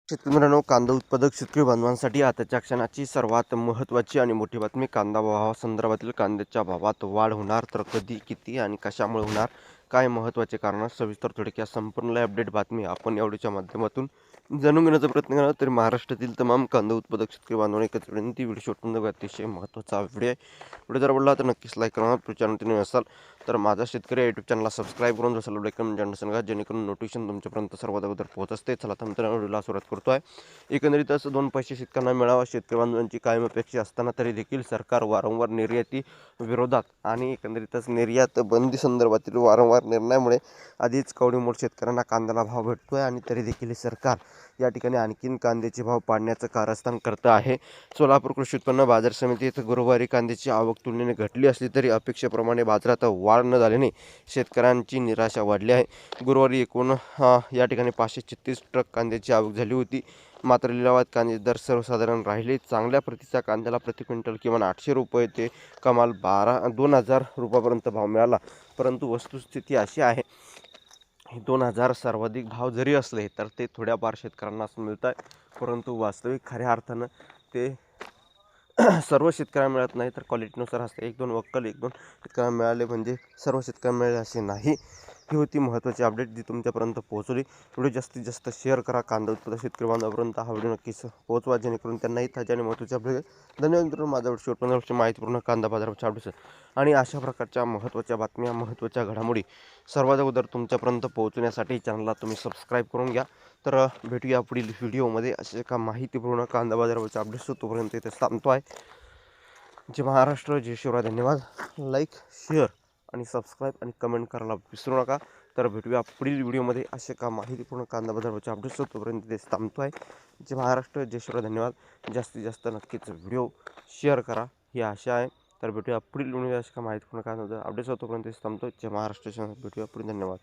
शेतकरी मित्रांनो, कांदा उत्पादक शेतकरी बांधवांसाठी आताच्या क्षणाची सर्वात महत्त्वाची आणि मोठी बातमी. कांदा भावासंदर्भातील कांद्याच्या भावात वाढ होणार, तर कधी, किती आणि कशामुळे होणार, काय महत्त्वाचे कारण, सविस्तर थोडक्यात संपूर्ण अपडेट बातमी आपण या व्हिडिओच्या माध्यमातून जाणून घेण्याचा प्रयत्न करा. तर महाराष्ट्रातील तमाम कांदा उत्पादक शेतकरी बांधवांनी एकच विनंती, व्हिडिओ शेवटपर्यंत अतिशय महत्त्वाचा व्हिडिओ आहे. व्हिडिओ जर आवडला तर नक्कीच लाईक करा. चॅनल असाल तर माझा शेतकरी यूट्यूब चॅनलला सबस्क्राईब करून जसं लाईक सांगा, जेणेकरून नोटिफिकेशन तुमच्यापर्यंत सर्वात अगोदर पोहोच असते. चला तर मित्रांनो, व्हिडिओला सुरुवात करतो आहे. एकंदरीतच 2 पैसे शेतकऱ्यांना मिळावा, शेतकरी बांधवांची कायम अपेक्षा असताना तरी देखील सरकार वारंवार निर्याती विरोधात आणि एकंदरीतच निर्यात बंदी संदर्भातील वारंवार निर्णयामुळे आधीच कवडीमोल शेतकऱ्यांना कांद्याला भाव भेटतो आहे आणि तरी देखील सरकार या ठिकाणी आणखीन कांद्याचे भाव पाडण्याचं कारस्थान करतं आहे. सोलापूर कृषी उत्पन्न बाजार समितीत गुरुवारी कांद्याची आवक तुलनेने घटली असली तरी अपेक्षेप्रमाणे बाजारात वाढ न झाल्याने शेतकऱ्यांची निराशा वाढली आहे. गुरुवारी एकूण या ठिकाणी 536 ट्रक कांद्याची आवक झाली होती. मात्र लिलावात कांदे दर सर्वसाधारण राहिले. चांगल्या प्रतीच्या कांद्याला प्रति क्विंटल किमान 800 रुपये ते कमाल 2,000 रुपयापर्यंत भाव मिळाला. परंतु वस्तुस्थिती अशी आहे, 2,000 सर्वाधिक भाव जरी असले तर ते थोड्याफार शेतकऱ्यांनाच मिळत आहे, परंतु वास्तविक खऱ्या अर्थानं ते सर्व शेतकऱ्यांना मिळत नाही. तर क्वालिटीनुसार असते, 1-2 वक्कल 1-2 शेतकऱ्यांना मिळाले म्हणजे सर्व शेतकऱ्यांना मिळाले असे नाही. ही होती महत्त्वाची अपडेट जी तुमच्यापर्यंत पोहोचवली. व्हिडिओ जास्तीत जास्त शेअर करा. कांदा उत्पादक शेतकरी बांधवापर्यंत हा व्हिडिओ नक्कीच पोहोचवा, जेणेकरून त्यांनाही ताज्या आणि महत्त्वाचे अपडेट. धन्यवाद मित्रांनो. माझा व्हिडिओ शेवटपर्यंत माहितीपूर्ण कांदा बाजाराच्या अपडेट्स आणि अशा प्रकारच्या महत्त्वाच्या बातम्या, महत्त्वाच्या घडामोडी सर्वात अगोदर तुमच्यापर्यंत पोहोचण्यासाठी चॅनलला तुम्ही सबस्क्राईब करून घ्या. तर भेटूया पुढील व्हिडिओमध्ये असे एका माहितीपूर्ण कांदा बाजारावरच्या अपडेट्स. तोपर्यंत इथे थांबतो आहे. जय महाराष्ट्र, जय शिवराय. धन्यवाद. लाईक, शेअर आणि सबस्क्राईब आणि कमेंट करायला विसरू नका. तर भेटूया पुढील व्हिडिओमध्ये असे का माहितीपूर्ण कांदा बाजारावरच्या अपडेट्स. तोपर्यंत इथे थांबतो आहे. जय महाराष्ट्र, जय शिवराय. धन्यवाद. जास्तीत जास्त नक्कीच व्हिडिओ शेअर करा ही आशा आहे. तर भेटूया पुढील व्हिडिओ असे का माहितीपूर्ण कांदा अपडेट्स. तोपर्यंत इथे थांबतो. जय महाराष्ट्र, भेटूया पुढे. धन्यवाद.